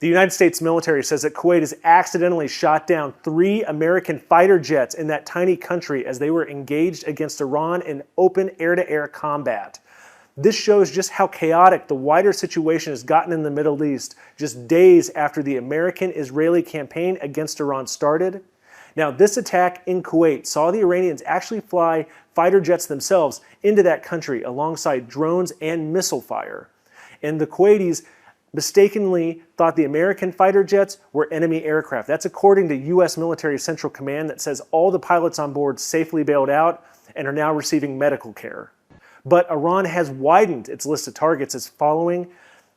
The United States military says that Kuwait has accidentally shot down 3 American fighter jets in that tiny country as they were engaged against Iran in open air-to-air combat. This shows just how chaotic the wider situation has gotten in the Middle East just days after the American-Israeli campaign against Iran started. Now, this attack in Kuwait saw the Iranians actually fly fighter jets themselves into that country alongside drones and missile fire. And the Kuwaitis mistakenly thought the American fighter jets were enemy aircraft. That's according to U.S. Military Central Command that says all the pilots on board safely bailed out and are now receiving medical care. But Iran has widened its list of targets as following.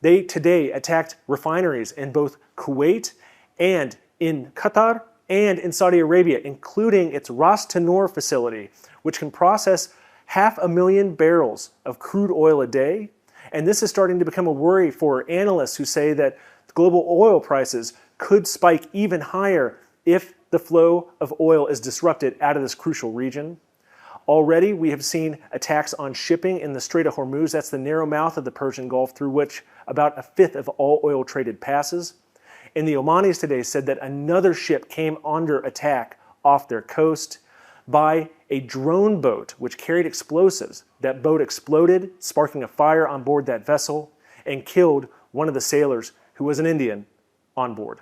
They today attacked refineries in both Kuwait and in Qatar and in Saudi Arabia, including its Ras Tanur facility, which can process 500,000 barrels of crude oil a day. And this is starting to become a worry for analysts who say that global oil prices could spike even higher if the flow of oil is disrupted out of this crucial region. Already, we have seen attacks on shipping in the Strait of Hormuz. That's the narrow mouth of the Persian Gulf through which about 1/5 of all oil traded passes. And the Omanis today said that another ship came under attack off their coast by a drone boat which carried explosives. That boat exploded, sparking a fire on board that vessel, and killed one of the sailors, who was an Indian, on board.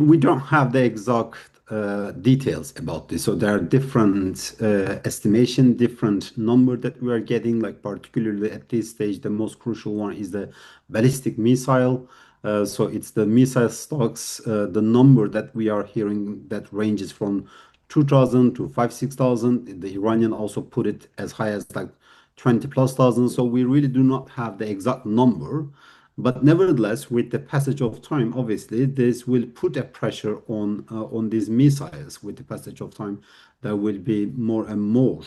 We don't have the exact details about this. So there are different estimation, different number that we are getting, like particularly at this stage, the most crucial one is the ballistic missile. So it's the missile stocks, the number that we are hearing that ranges from 2,000 to 5,000-6,000. The Iranian also put it as high as like 20,000+. So we really do not have the exact number. But nevertheless, with the passage of time, obviously, this will put a pressure on these missiles. With the passage of time, there will be more and more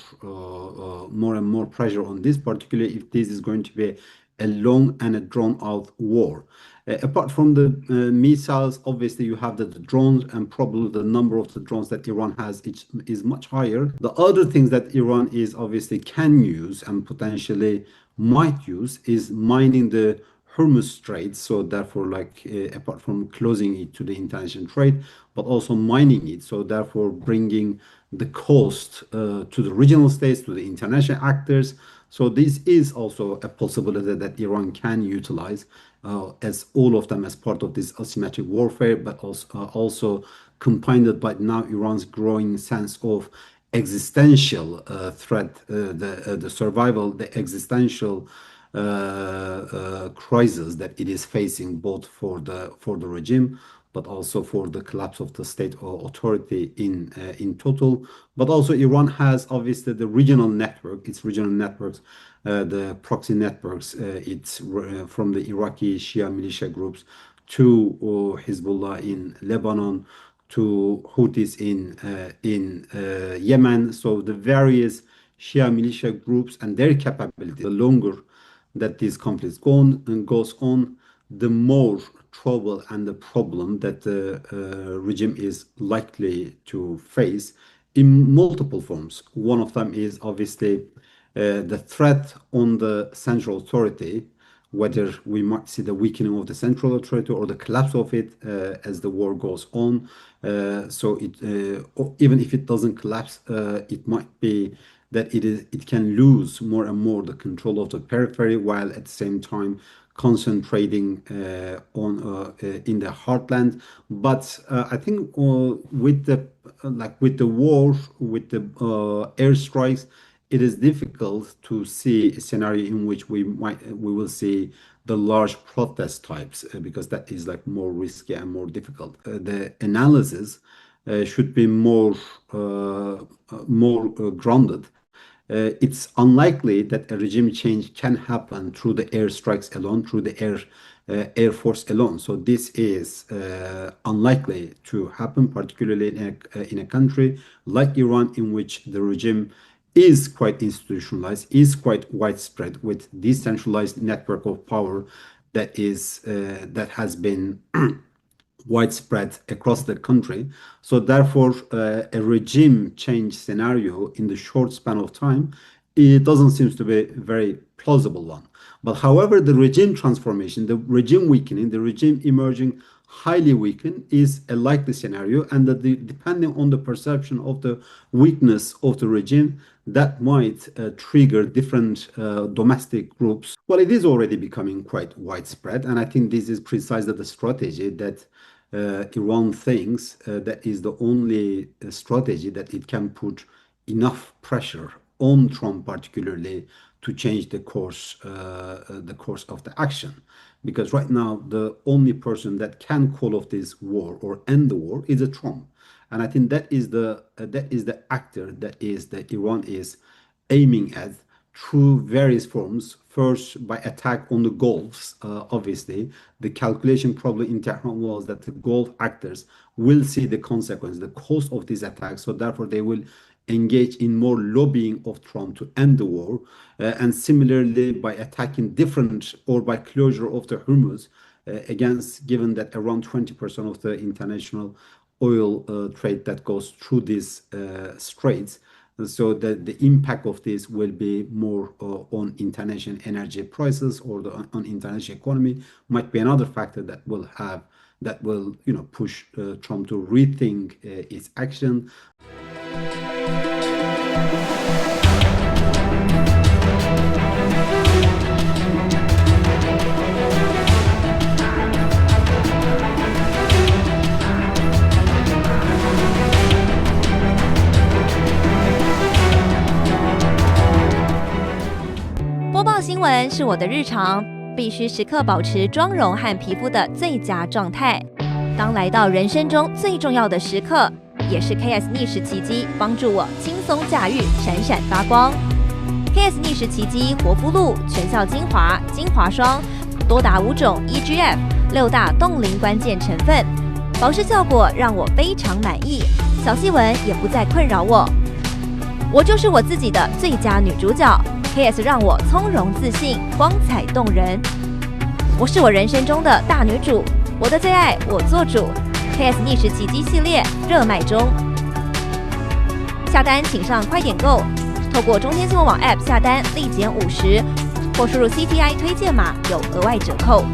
pressure on this, particularly if this is going to be a long and a drawn-out war. Apart from the missiles, obviously, you have the drones, and probably the number of the drones that Iran has is much higher. The other things that Iran is obviously can use and potentially might use is mining the Hormuz Strait, so therefore, like apart from closing it to the international trade, but also mining it, so therefore bringing the cost to the regional states, to the international actors. So this is also a possibility that Iran can utilize as all of them as part of this asymmetric warfare, but also combined by now Iran's growing sense of existential threat, the survival, the existential crisis that it is facing, both for the regime, but also for the collapse of the state authority in total. But also Iran has obviously the regional network, its regional networks, the proxy networks. It's from the Iraqi Shia militia groups to Hezbollah in Lebanon, to Houthis in Yemen. So the various Shia militia groups and their capability, the longer that this conflict goes on, the more trouble and the problem that the regime is likely to face in multiple forms. One of them is obviously the threat on the central authority, whether we might see the weakening of the central authority or the collapse of it as the war goes on. So even if it doesn't collapse, it might be that it can lose more and more the control of the periphery, while at the same time concentrating on in the heartland. But I think with the war, with the airstrikes, it is difficult to see a scenario in which we will see the large protest types, because that is like more risky and more difficult. The analysis should be more grounded. It's unlikely that a regime change can happen through the airstrikes alone, through the air air force alone. So this is unlikely to happen, particularly in a country like Iran, in which the regime is quite institutionalized, is quite widespread, with decentralized network of power that has been widespread across the country. So therefore, a regime change scenario in the short span of time, it doesn't seem to be a very plausible one. But however, the regime transformation, the regime weakening, the regime emerging highly weakened is a likely scenario, and that depending on the perception of the weakness of the regime, that might trigger different domestic groups. Well, it is already becoming quite widespread, and I think this is precisely the strategy that Iran thinks that is the only strategy that it can put enough pressure on Trump, particularly, to change the course of the action. Because right now, the only person that can call off this war or end the war is a Trump. And I think that is the actor that Iran is aiming at through various forms. First, by attack on the Gulfs. Obviously, the calculation probably in Tehran was that the Gulf actors will see the consequence, the cost of these attacks. So therefore, they will engage in more lobbying of Trump to end the war. And similarly, by attacking different, or by closure of the Hormuz, given that around 20% of the international oil trade that goes through these straits. So the impact of this will be more on international energy prices, or on international economy, might be another factor that will push Trump to rethink its action. 播报新闻是我的日常，必须时刻保持妆容和皮肤的最佳状态。当来到人生中最重要的时刻，也是 KS 逆时奇迹帮助我轻松驾驭，闪闪发光。KS 逆时奇迹活肤露全效精华、精华霜，多达5种 EGF 6大冻龄关键成分，保湿效果让我非常满意，小细纹也不再困扰我。我就是我自己的最佳女主角。KS 让我从容自信，光彩动人。我是我人生中的大女主，我的最爱我做主。KS 逆时奇迹系列热卖中，下单请上快点购，透过中天新闻网 App 下单立减50，或输入 CTI 推荐码有额外折扣。